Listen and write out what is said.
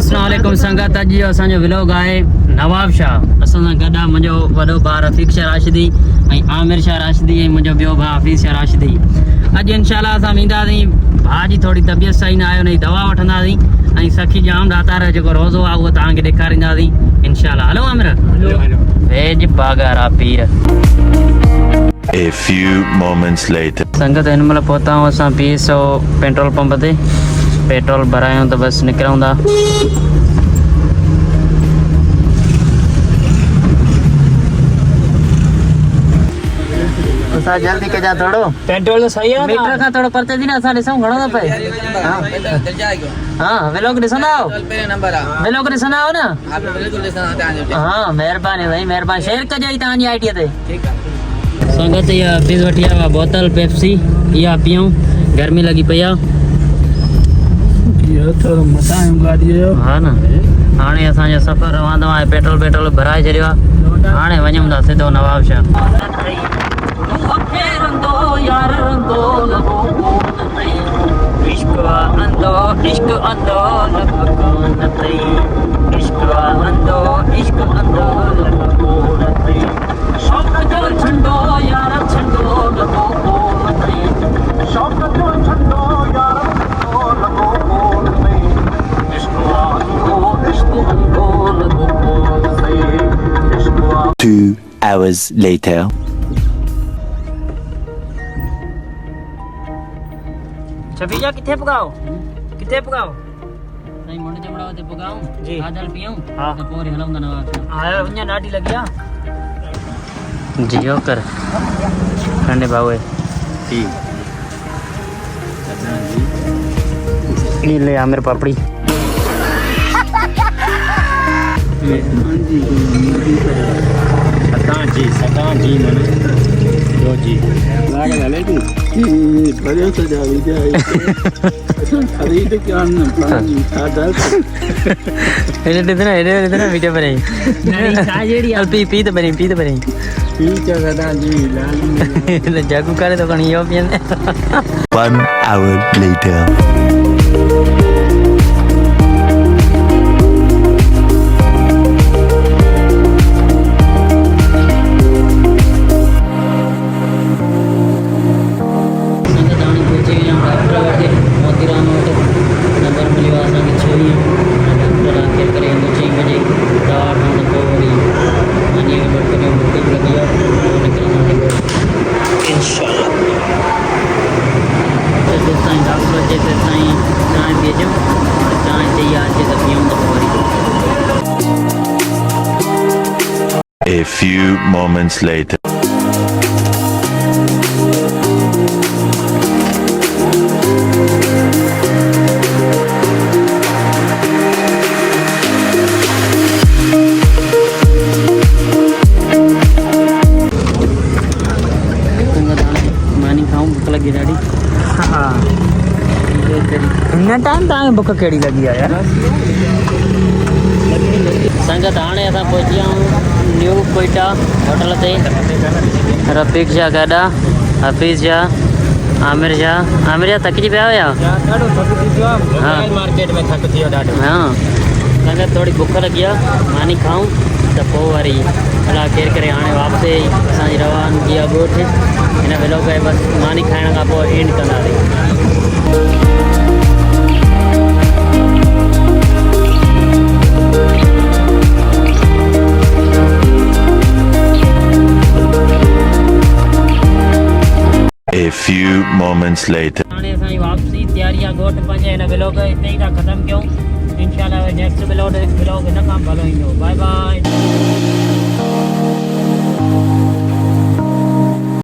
अस्सलाम वालेकुम संगत। अॼु जो असांजो व्लॉग आहे नवाब शाह। असां सां गॾु आहे मुंहिंजो वॾो भाउ रफ़ीक शाह राशिदी ऐं आमिर शाह राशिदी ऐं मुंहिंजो ॿियो भाउ हफ़ीज़ शाह राशिदी। अॼु इंशाल्लाह असां वेंदासीं। भाउ जी थोरी तबियत सही न आहे, हुनजी दवा वठंदासीं ऐं सखी जाम दातार जेको रोज़ो आहे उहो तव्हांखे ॾेखारींदासीं इंशाल्लाह। Hello Aamir, veg बागारा Pir. A few moments later. संगत हिन महिल पहुता आहियूं असां 200 पेट्रोल पंप ते। पेट्रोल भरायूं त बस निकिरूं था। असां जल्दी कजा थोड़ो। पेट्रोल तो सही है मीटर खां थोड़ो परते थी न असां ॾिसूं घणो थो पए। हां व्लॉग ॾिसंदा आहियो? व्लॉग ॾिसंदा आहियो न? हां महिरबानी भाई महिरबानी। शेयर कजो तव्हांजी आईडी ते। संगत इहा हफ़ीज़ वठी आया बोतल पेप्सी, इहा पियूं, गर्मी लगी पई आहे। हाँ न हाणे असांजो सफ़र रवंदो आहे। पेट्रोल भराए छॾियो आहे। हाणे वञूं था सिधो Nawab Shah. Two hours later. छबीजा किथे पुगाओ? किथे पुगाओ? नहीं मुंड जमड़ा ते पुगाओ जी। आदल पियूं हां तो पोरी हलंदा नवाब शाह। आया वञा नाटी लगिया जियो कर खंडे बावे जी। ये ले आमिर पापड़ी। सतां जी मन जो जी लाग वाले की बड़े सजा भी जाए खरीद के आना पानी आदर एने देना वीडियो पर नहीं साजेड़ी अल्पी पी तो बनी पी चगदा जी लाल जागू करे तो कणी यो पियन। 1 hour later. A few moments later. मानी खाऊं भूख लगी ॾाढी। हाँ हिन टाइम तव्हांखे भूख कहिड़ी लगी आहे यार? संगत हाणे असां पहुची विया आहियूं न्यू कोयटा होटल ते। रफ़ीक शाह गॾा, हफ़ीज़ शाह, आमिर शाह थकिजी पिया हुया? हाँ मार्केट में थक थी वियो ॾाढो। हाँ संगत थोड़ी भूख लगी आहे, मानी खाऊं त पोइ वरी अला केर करे हाणे वापसी असांजी रवानगी आहे ॻोठ। हिन व्लॉग खे बसि मानी खाइण खां पोइ एंड कंदासीं। A few moments later. हाणे असांजी वापसी तैयारी आहे ॻोठ पंहिंजे। हिन व्लॉग हिते ई था ख़तमु कयूं। इंशाल्लाह नेक्स्ट व्लॉग हिन खां भलो ईंदो। Bye bye.